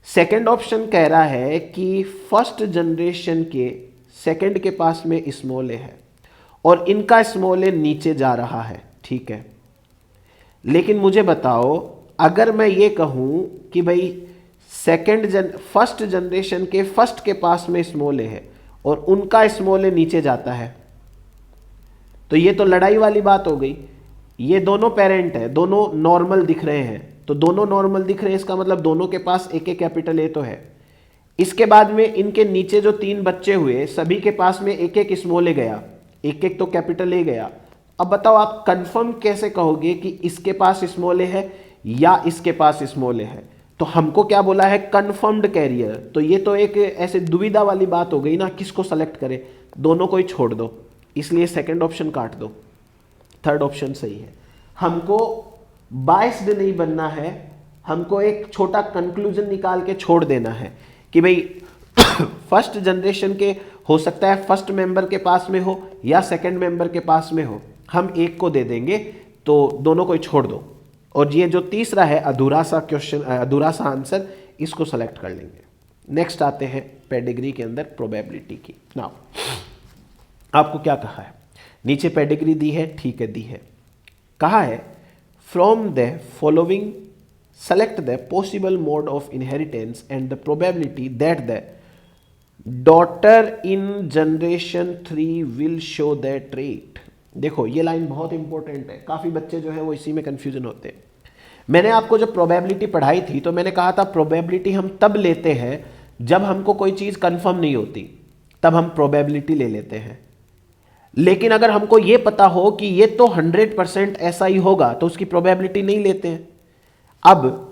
सेकंड ऑप्शन कह रहा है कि फर्स्ट जनरेशन के सेकंड के पास में स्मॉल ए है और इनका स्मॉल ए नीचे जा रहा है, ठीक है। लेकिन मुझे बताओ, अगर मैं ये कहूं कि भाई फर्स्ट जनरेशन के फर्स्ट के पास में स्मॉल ए है और उनका स्मॉल ए नीचे जाता है, तो ये तो लड़ाई वाली बात हो गई। ये दोनों पेरेंट है, दोनों नॉर्मल दिख रहे हैं, तो दोनों नॉर्मल दिख रहे हैं, इसका मतलब दोनों के पास एक एक कैपिटल ए तो है। इसके बाद में इनके नीचे जो 3 बच्चे हुए सभी के पास में एक एक स्मॉल ए गया, एक एक तो कैपिटल ए गया। अब बताओ आप कंफर्म कैसे कहोगे कि इसके पास स्मॉल ए है या इसके पास स्मॉल ए है? तो हमको क्या बोला है, कंफर्म्ड कैरियर। तो ये तो एक ऐसे दुविधा वाली बात हो गई ना, किसको सेलेक्ट करें, दोनों को ही छोड़ दो, इसलिए सेकंड ऑप्शन काट दो, थर्ड ऑप्शन सही है। हमको बायस्ड नहीं बनना है, हमको एक छोटा कंक्लूजन निकाल के छोड़ देना है कि भाई फर्स्ट जनरेशन के हो सकता है फर्स्ट मेंबर के पास में हो या सेकंड मेंबर के पास में हो, हम एक को दे देंगे, तो दोनों को ही छोड़ दो। और ये जो तीसरा है अधूरा सा क्वेश्चन, अधूरा सा आंसर, इसको सेलेक्ट कर लेंगे। नेक्स्ट आते हैं पेडिग्री के अंदर प्रोबेबिलिटी की। नाउ आपको क्या कहा है, नीचे पेडिग्री दी है, ठीक है दी है, कहा है from the following select the possible mode of inheritance and the probability that the daughter in generation 3 will show the trait. देखो ये लाइन बहुत इंपॉर्टेंट है, काफी बच्चे जो है वो इसी में कंफ्यूजन होते हैं। मैंने आपको जब प्रोबेबिलिटी पढ़ाई थी तो मैंने कहा था प्रोबेबिलिटी हम तब लेते हैं जब हमको कोई चीज कंफर्म नहीं होती, तब हम प्रोबेबिलिटी ले लेते हैं। लेकिन अगर हमको ये पता हो कि ये तो 100% ऐसा ही होगा तो उसकी प्रोबेबिलिटी नहीं लेते हैं। अब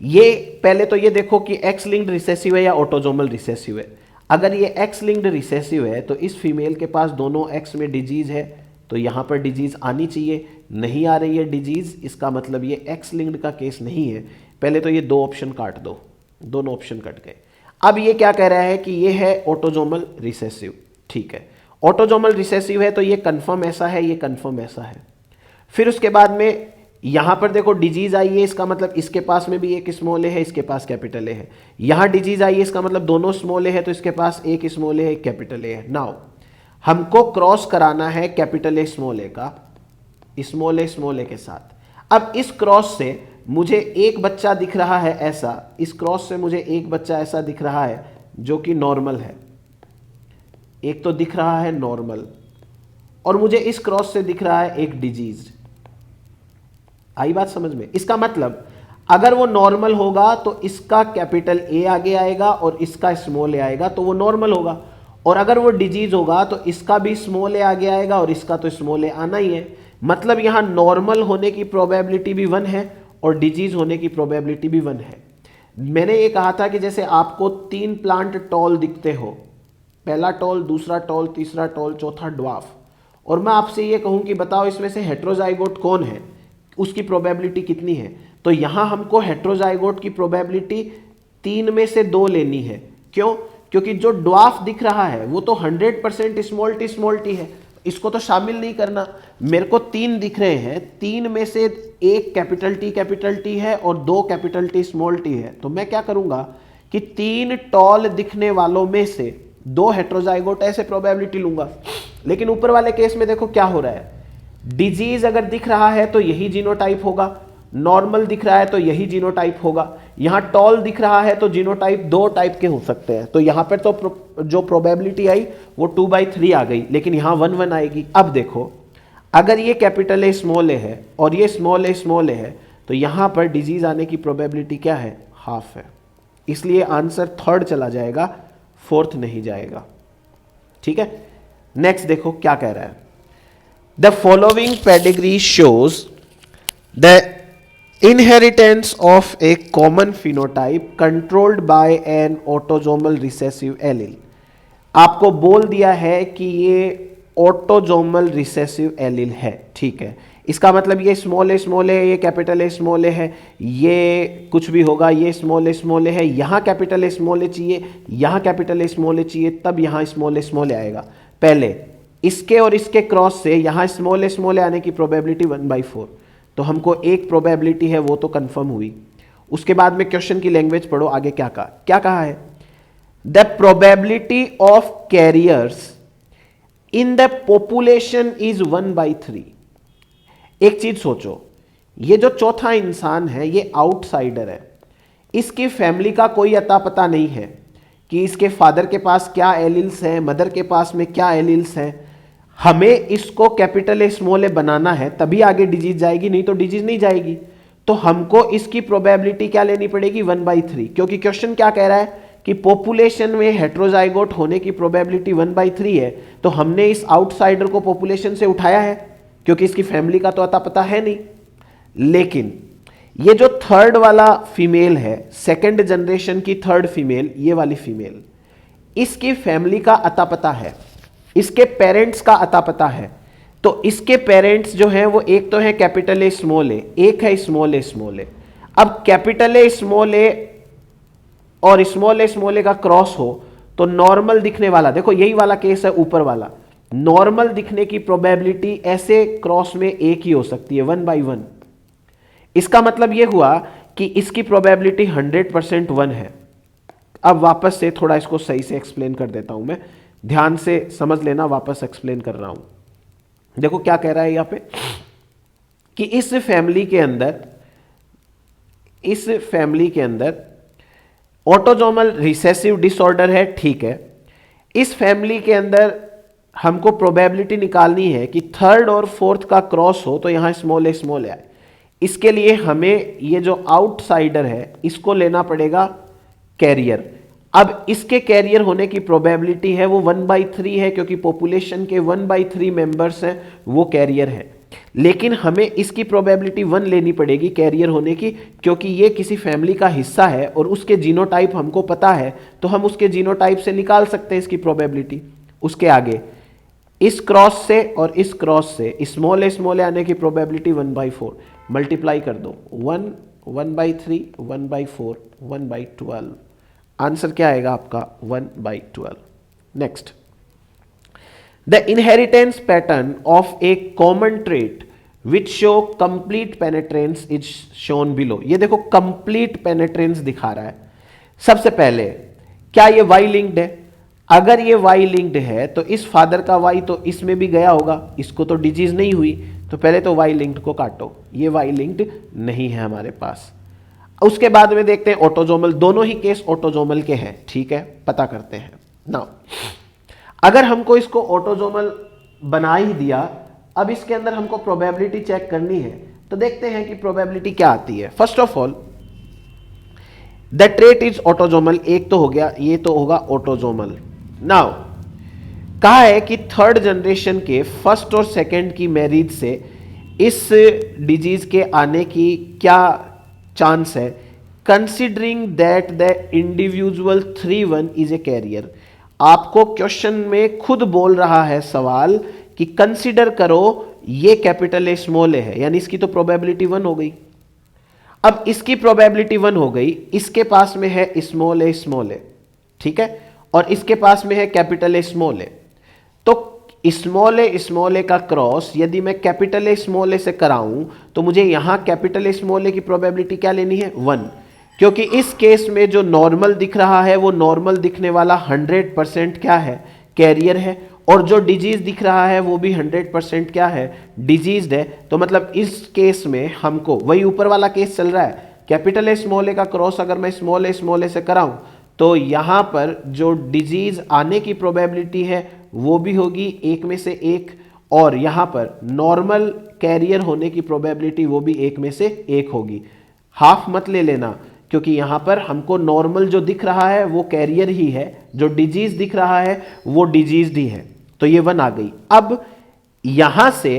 ये पहले तो ये देखो कि एक्स लिंक्ड रिसेसिव है या ऑटोजोमल रिसेसिव है। अगर ये एक्स लिंक्ड रिसेसिव है तो इस फीमेल के पास दोनों एक्स में डिजीज है, तो यहां पर डिजीज आनी चाहिए, नहीं आ रही है डिजीज, इसका मतलब ये एक्स लिंक्ड का केस नहीं है। पहले तो ये 2 ऑप्शन काट दो, दोनों ऑप्शन कट गए। अब ये क्या कह रहा है कि ये है ऑटोजोमल रिसेसिव, ठीक है, ऑटोजोमल रिसेसिव है तो ये कंफर्म ऐसा है, ये कंफर्म ऐसा है। फिर उसके बाद में यहां पर देखो डिजीज आई है, इसका मतलब इसके पास में भी एक स्मॉल ए है, इसके पास कैपिटल ए है। यहां डिजीज आई है, इसका मतलब दोनों स्मॉल ए है, तो इसके पास एक स्मॉल ए है, एक कैपिटल ए है। नाउ हमको क्रॉस कराना है कैपिटल ए स्मॉल ए का स्मॉल ए के साथ। अब इस क्रॉस से मुझे एक बच्चा दिख रहा है ऐसा, इस क्रॉस से मुझे एक बच्चा ऐसा दिख रहा है जो कि नॉर्मल है, एक तो दिख रहा है नॉर्मल, और मुझे इस क्रॉस से दिख रहा है एक डिजीज। आई बात समझ में? इसका मतलब अगर वो नॉर्मल होगा तो इसका कैपिटल ए आगे आएगा और इसका स्मॉल ए आएगा, तो वो नॉर्मल होगा। और अगर वो डिजीज होगा तो इसका भी स्मॉल ए आगे आएगा और इसका तो स्मॉल ए आना ही है। मतलब यहां नॉर्मल होने की प्रोबेबिलिटी भी 1 है और डिजीज होने की प्रोबेबिलिटी भी 1 है। मैंने ये कहा था कि जैसे आपको 3 प्लांट टॉल दिखते हो, पहला टॉल, दूसरा टॉल, तीसरा टॉल, चौथा ड्वार्फ, और मैं आपसे ये कहूं कि बताओ इसमें से हेट्रोजाइगोट कौन है, उसकी प्रोबेबिलिटी कितनी है, तो यहां हमको हेट्रोजाइगोट की प्रोबेबिलिटी 3 में से 2 लेनी है। क्यों? क्योंकि जो ड्वार्फ दिख रहा है वो तो 100% स्मॉल टी है, इसको तो शामिल नहीं करना। मेरे को 3 दिख रहे हैं, 3 में से एक कैपिटल टी है और 2 कैपिटल टी स्मॉल टी है, तो मैं क्या करूंगा कि 3 टॉल दिखने वालों में से 2 हेट्रोजाइगोट ऐसे प्रोबेबिलिटी लूंगा। लेकिन ऊपर वाले केस में देखो क्या हो रहा है, डिजीज अगर दिख रहा है तो यही जीनोटाइप होगा, नॉर्मल दिख रहा है तो यही जीनोटाइप होगा, यहां टॉल दिख रहा है तो जीनोटाइप 2 टाइप के हो सकते हैं। तो यहां पर तो जो प्रोबेबिलिटी आई वो 2/3 आ गई, लेकिन यहां 1/1 आएगी। अब देखो अगर ये कैपिटल ए स्मॉल ए है और ये स्मॉल ए है, तो यहां पर डिजीज आने की प्रोबेबिलिटी क्या है, हाफ है। इसलिए आंसर 3rd चला जाएगा, 4th नहीं जाएगा। ठीक है, नेक्स्ट देखो क्या कह रहा है, the following pedigree shows the inheritance of a common phenotype controlled by an autosomal recessive allele। आपको बोल दिया है कि ये ऑटोजोमल रिसेसिव एलील है, ठीक है। इसका मतलब ये स्मॉल ए, ये कैपिटल ए स्मॉल ए है, ये कुछ भी होगा, ये स्मॉल ए है, यहाँ कैपिटल ए स्मॉल ए चाहिए, यहाँ कैपिटल ए स्मॉल ए चाहिए, तब यहाँ स्मॉल ए आएगा। पहले इसके और इसके क्रॉस से यहाँ स्मॉल ए आने की प्रोबेबिलिटी 1/4, तो हमको एक प्रोबेबिलिटी है वो तो कंफर्म हुई। उसके बाद में क्वेश्चन की लैंग्वेज पढ़ो, आगे क्या कहा है, the probability of carriers in the population is 1/3। एक चीज सोचो, ये जो चौथा इंसान है ये आउटसाइडर है, इसकी फैमिली का कोई अता पता नहीं है कि इसके फादर के पास क्या एलिल्स हैं, मदर के पास में क्या एलिल्स हैं। हमें इसको कैपिटल ए स्मॉल ए बनाना है, तभी आगे डिजीज जाएगी, नहीं तो डिजीज नहीं जाएगी। तो हमको इसकी प्रोबेबिलिटी क्या लेनी पड़ेगी, 1/3, क्योंकि क्वेश्चन क्या कह रहा है कि पॉपुलेशन में हेट्रोजाइगोट होने की प्रोबेबिलिटी 1/3 है। तो हमने इस आउटसाइडर को पॉपुलेशन से उठाया है, क्योंकि इसकी फैमिली का तो अता पता है नहीं। लेकिन ये जो थर्ड वाला फीमेल है, सेकंड जनरेशन की थर्ड फीमेल, ये वाली फीमेल, इसकी फैमिली का अता पता है, इसके पेरेंट्स का अता पता है। तो इसके पेरेंट्स जो हैं वो एक तो है कैपिटल ए स्मॉल ए, एक है स्मॉल ए स्मॉल ए। अब कैपिटल ए स्मॉल ए और स्मॉल ए का क्रॉस हो तो नॉर्मल दिखने वाला, देखो यही वाला केस है ऊपर वाला, नॉर्मल दिखने की प्रोबेबिलिटी ऐसे क्रॉस में एक ही हो सकती है, 1/1। इसका मतलब यह हुआ कि इसकी प्रोबेबिलिटी 100% 1 है। अब वापस से थोड़ा इसको सही से एक्सप्लेन कर देता हूं, मैं ध्यान से समझ लेना, वापस एक्सप्लेन कर रहा हूं। देखो क्या कह रहा है यहां पे कि इस फैमिली के अंदर ऑटोजोमल रिसेसिव डिसऑर्डर है, ठीक है। इस फैमिली के अंदर हमको प्रोबेबिलिटी निकालनी है कि थर्ड और फोर्थ का क्रॉस हो तो यहां स्मॉल ए आए। इसके लिए हमें ये जो आउटसाइडर है इसको लेना पड़ेगा कैरियर। अब इसके कैरियर होने की प्रोबेबिलिटी है वो 1/3 है, क्योंकि पॉपुलेशन के 1/3 मेंबर्स हैं वो कैरियर है। लेकिन हमें इसकी प्रोबेबिलिटी 1 लेनी पड़ेगी कैरियर होने की, क्योंकि ये किसी फैमिली का हिस्सा है और उसके जीनोटाइप हमको पता है, तो हम उसके जीनोटाइप से निकाल सकते हैं इसकी प्रोबेबिलिटी। उसके आगे इस क्रॉस से और इस क्रॉस से स्मॉल ए आने की प्रोबेबिलिटी 1/4, मल्टीप्लाई कर दो, 1, 1/3, 1/4, 1/12। आंसर क्या आएगा आपका, 1/12। Next, the inheritance pattern of A common trait which show complete penetrance is shown below. ये देखो कंप्लीट पेनेट्रेंस दिखा रहा है। सबसे पहले क्या ये वाई लिंक्ड है? अगर ये वाई लिंक्ड है तो इस फादर का वाई तो इसमें भी गया होगा, इसको तो डिजीज नहीं हुई, तो पहले तो वाई लिंक्ड को काटो, ये वाई लिंक्ड नहीं है हमारे पास। उसके बाद में देखते हैं ऑटोजोमल, दोनों ही केस ऑटोजोमल के हैं, ठीक है, पता करते हैं ना। अगर हमको इसको ऑटोजोमल बना ही दिया, अब इसके अंदर हमको प्रोबेबिलिटी चेक करनी है, तो देखते हैं कि प्रोबेबिलिटी क्या आती है। First of all the trait is autosomal, एक तो हो गया, ये तो होगा ऑटोजोमल। नाउ कहा है कि थर्ड जनरेशन के फर्स्ट और सेकंड की मैरिज से इस डिजीज के आने की क्या चांस है, considering that the individual 3-1 is a carrier. आपको क्वेश्चन में खुद बोल रहा है सवाल कि कंसिडर करो ये कैपिटल ए स्मॉल ए है, यानी इसकी तो प्रोबेबिलिटी 1 हो गई। अब इसकी प्रोबेबिलिटी 1 हो गई, इसके पास में है स्मॉल ए, ठीक है, और इसके पास में है कैपिटल ए स्मॉल ए। तो स्मॉल ए का क्रॉस यदि मैं कैपिटल ए स्मॉल ए से कराऊं तो मुझे यहां कैपिटल ए स्मॉल ए की प्रोबेबिलिटी क्या लेनी है, 1, क्योंकि इस केस में जो नॉर्मल दिख रहा है वो नॉर्मल दिखने वाला 100% क्या है, कैरियर है, और जो डिजीज दिख रहा है वो भी 100% क्या है, डिजीज्ड है। तो मतलब इस केस में हमको वही ऊपर वाला केस चल रहा है, कैपिटल ए स्मॉल ए का क्रॉस अगर मैं स्मॉल ए से कराऊं तो यहां पर जो डिजीज आने की प्रोबेबिलिटी है वो भी होगी 1 में से 1, और यहां पर नॉर्मल कैरियर होने की प्रोबेबिलिटी वो भी 1 में से 1 होगी। हाफ मत ले लेना, क्योंकि यहां पर हमको नॉर्मल जो दिख रहा है वो कैरियर ही है, जो डिजीज दिख रहा है वो डिजीज्ड ही है, तो ये 1 आ गई। अब यहां से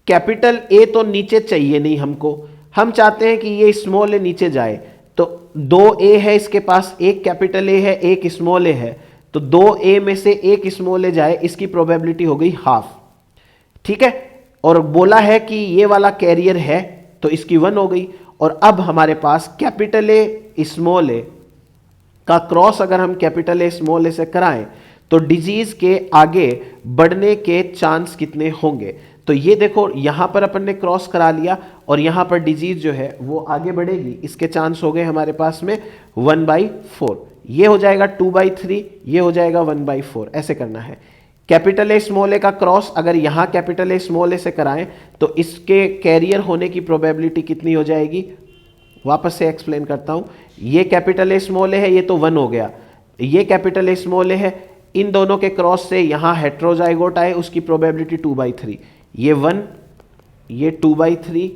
कैपिटल ए तो नीचे चाहिए नहीं हमको, हम चाहते हैं कि ये स्मॉल ए नीचे जाए, तो 2 ए है इसके पास, एक कैपिटल ए है, एक स्मॉल ए है, तो 2 ए में से एक स्मॉल ए जाए, इसकी प्रोबेबिलिटी हो गई हाफ, ठीक है। और बोला है कि ये वाला कैरियर है तो इसकी 1 हो गई। और अब हमारे पास कैपिटल ए स्मॉल ए का क्रॉस अगर हम कैपिटल ए स्मॉल ए से कराएं तो डिजीज के आगे बढ़ने के चांस कितने होंगे। तो ये देखो यहां पर अपन ने क्रॉस करा लिया और यहां पर डिजीज जो है वो आगे बढ़ेगी, इसके चांस हो गए हमारे पास में 1/4, ये हो जाएगा 2/3, ये हो जाएगा 1/4, ऐसे करना है। कैपिटल ए स्मॉल ए का क्रॉस अगर यहां कैपिटल ए स्मॉल ए से कराएं तो इसके कैरियर होने की प्रोबेबिलिटी कितनी हो जाएगी, वापस से एक्सप्लेन करता हूँ, ये कैपिटल ए स्मॉल ए है, ये तो 1 हो गया, ये कैपिटल ए स्मॉल ए है, इन दोनों के क्रॉस से यहाँ हेट्रोजाइगोट आए उसकी प्रोबेबिलिटी 2/3, ये 1, ये 2/3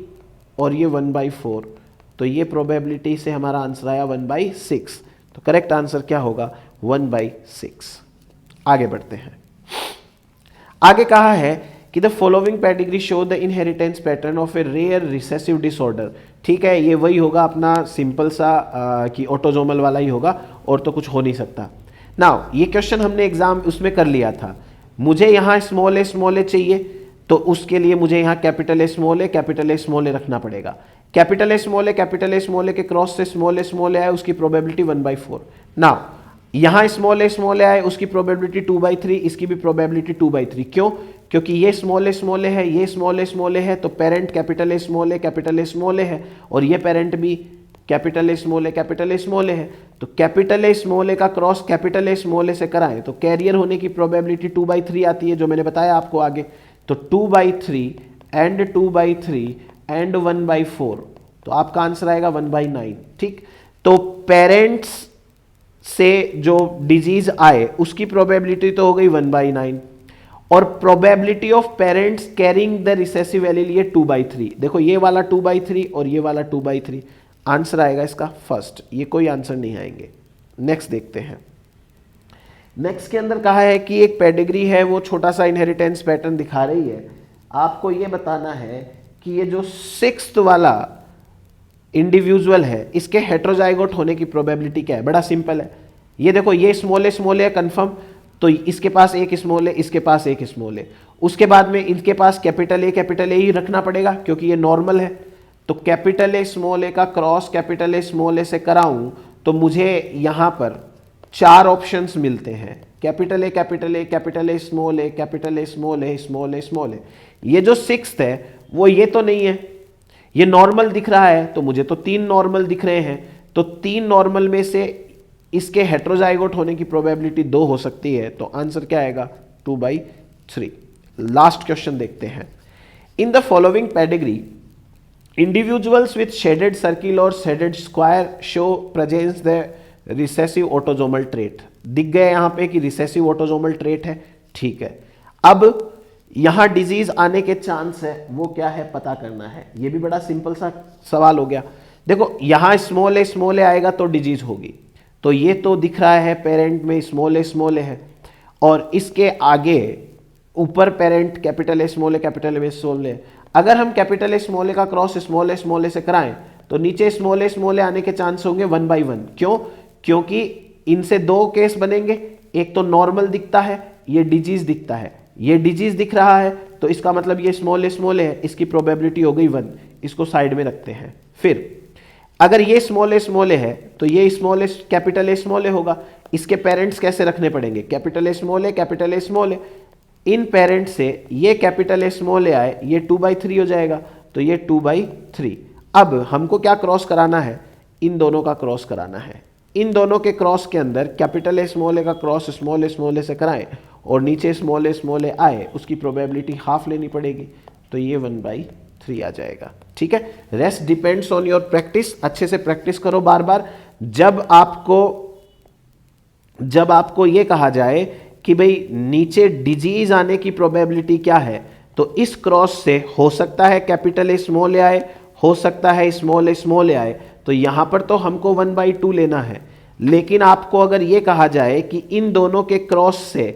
और ये 1/4, तो ये प्रोबेबिलिटी से हमारा आंसर आया 1/6। तो करेक्ट आंसर क्या होगा? 1/6। आगे बढ़ते हैं। आगे कहा है कि the following pedigree show the inheritance pattern of a rare recessive disorder. ठीक है, ये वही होगा अपना सिंपल सा कि ऑटोजोमल वाला ही होगा और तो कुछ हो नहीं सकता। नाउ ये क्वेश्चन हमने एग्जाम उसमें कर लिया था। मुझे यहाँ स्मॉल ए चाहिए, तो उसके लिए मुझे यहाँ कैपिटल ए स्मॉल ए रखना पड़ेगा। कैपिटल ए स्मॉल ए के क्रॉस से स्मॉल ए आए उसकी प्रोबेबिलिटी 1/4। नाउ यहाँ स्मॉल ए आए उसकी प्रोबेबिलिटी 2/3, इसकी भी प्रोबेबिलिटी 2/3। क्यों? क्योंकि ये स्मॉल ए है, ये स्मॉल ए है, तो parent capital A small A है और ये पेरेंट भी कैपिटल ए स्मॉल ए है। तो कैपिटल ए स्मॉल ए का क्रॉस कैपिटल ए स्मॉल ए से कराएं तो कैरियर होने की प्रोबेबिलिटी 2/3 आती है, जो मैंने बताया आपको आगे। तो 2/3 एंड 2/3 एंड 1/4, तो आपका आंसर आएगा 1/9। ठीक, तो पेरेंट्स से जो डिजीज आए उसकी प्रोबेबिलिटी तो हो गई 1/9 और probability of parents carrying the recessive allele ये 2/3। देखो ये वाला 2/3 और ये वाला 2/3, आंसर आएगा इसका फर्स्ट, ये कोई आंसर नहीं आएंगे। नेक्स्ट देखते हैं। नेक्स्ट के अंदर कहा है कि एक पेडिग्री है, वो छोटा सा इनहेरिटेंस पैटर्न दिखा रही है। आपको ये बताना है कि ये जो 6th वाला इंडिविजुअल है इसके हेट्रोजाइगोट होने की प्रोबेबिलिटी क्या है? बड़ा सिंपल है। ये देखो ये स्मॉल ए कंफर्म, तो इसके पास एक स्मॉल है, इसके पास एक स्मॉल है, उसके बाद में इनके पास कैपिटल ए ही रखना पड़ेगा क्योंकि ये नॉर्मल है। तो कैपिटल ए स्मॉल ए का क्रॉस कैपिटल ए स्मॉल ए से कराऊं तो मुझे यहां पर 4 ऑप्शंस मिलते हैं, कैपिटल ए स्मॉल ए। ये जो 6th है वो ये तो नहीं है, ये नॉर्मल दिख रहा है, तो मुझे तो 3 नॉर्मल दिख रहे हैं, तो 3 नॉर्मल में से इसके हेट्रोजाइगोट होने की प्रोबेबिलिटी 2 हो सकती है, तो आंसर क्या आएगा? 2/3। लास्ट क्वेश्चन देखते हैं। In the following pedigree individuals with shaded circle और shaded square show presence the recessive autosomal trait. दिख गए यहां पे कि रिसेसिव ऑटोजोमल ट्रेट है। ठीक है, अब यहां डिजीज आने के चांस है, वो क्या है पता करना है। ये भी बड़ा सिंपल सा सवाल हो गया। देखो यहां स्मॉल ए आएगा तो डिजीज होगी, तो ये तो दिख रहा है पेरेंट में स्मॉल ए है और इसके आगे ऊपर पेरेंट कैपिटल ए स्मॉल ए। अगर हम कैपिटल ए स्मॉल ए का क्रॉस स्मॉल ए से कराएं तो नीचे स्मॉल ए आने के चांस होंगे 1/1। क्यों? क्योंकि इनसे 2 केस बनेंगे, एक तो नॉर्मल दिखता है, ये डिजीज दिखता है। ये डिजीज दिख रहा है तो इसका मतलब ये स्मॉल ए है, इसकी प्रोबेबिलिटी हो गई 1। इसको साइड में रखते हैं। फिर अगर ये स्मॉल ए है तो ये कैपिटल ए स्मॉल ए होगा। इसके पेरेंट्स कैसे रखने पड़ेंगे? Capital A small A. In parents से ये कैपिटल ए स्मॉल ए आए, ये 2/3 हो जाएगा, तो ये 2/3। अब हमको क्या क्रॉस कराना है? इन दोनों का क्रॉस कराना है। इन दोनों के क्रॉस के अंदर कैपिटल ए स्मॉल ए का क्रॉस स्मॉल ए से कराएं और नीचे स्मॉल ए आए, उसकी प्रोबेबिलिटी हाफ लेनी पड़ेगी, तो ये 1/3 आ जाएगा। ठीक है, rest depends on your practice. अच्छे से प्रैक्टिस करो बार बार। जब आपको ये कहा जाए कि भाई नीचे डिजीज आने की प्रोबेबिलिटी क्या है, तो इस क्रॉस से हो सकता है कैपिटल ए स्मॉल ए आए, हो सकता है स्मॉल ए आए, तो यहां पर तो हमको 1/2 लेना है। लेकिन आपको अगर ये कहा जाए कि इन दोनों के क्रॉस से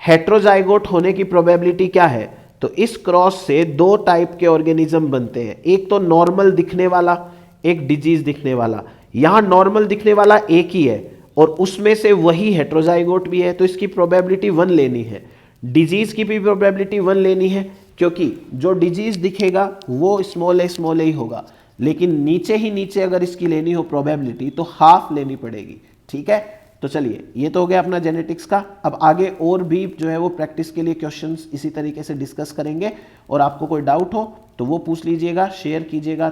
हेट्रोजाइगोट होने की प्रोबेबिलिटी क्या है, तो इस क्रॉस से 2 टाइप के ऑर्गेनिज्म बनते हैं, एक तो नॉर्मल दिखने वाला, एक डिजीज दिखने वाला। यहां नॉर्मल दिखने वाला एक ही है और उसमें से वही हेट्रोजाइगोट भी है, तो इसकी प्रोबेबिलिटी 1 लेनी है। डिजीज की भी प्रोबेबिलिटी 1 लेनी है क्योंकि जो डिजीज दिखेगा वो स्मॉल ए ही होगा, लेकिन नीचे ही नीचे अगर इसकी लेनी हो प्रोबेबिलिटी तो हाफ लेनी पड़ेगी। ठीक है, तो चलिए ये तो हो गया अपना जेनेटिक्स का। अब आगे और भी जो है वो प्रैक्टिस के लिए क्वेश्चंस इसी तरीके से डिस्कस करेंगे और आपको कोई डाउट हो तो वो पूछ लीजिएगा, शेयर कीजिएगा।